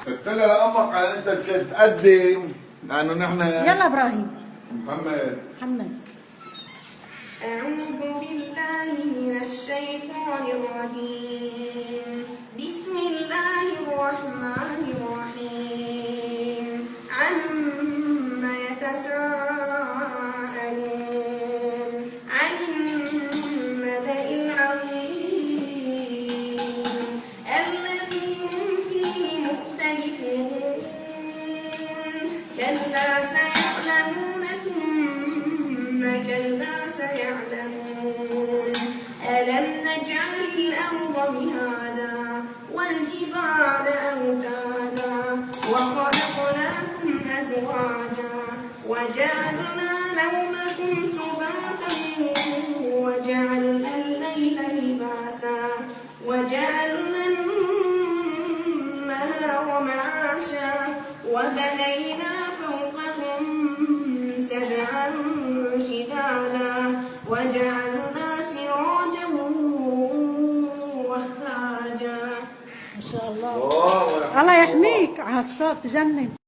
قلت لها لامك على انت تقدم لانه نحن. يلا ابراهيم. محمد. أعوذ بالله من الشيطان الرجيم. بسم الله الرحمن الرحيم. عما يتساءلون عن النبأ العظيم الذي هم فيه مختلفون. كلا سيعلمون ثم كلا سيعلمون. ألم نجعل الأرض مهادا والجبال أوتادا وخلقناكم أزواجا وجعلنا نومكم سباتا وجعلنا الليل لباسا وجعلنا النهار معاشا وبنينا فوقكم سبعا شدادا وجعلنا سراجا وهاجا. ما شاء الله. الله يحميك على الصوت بجنن.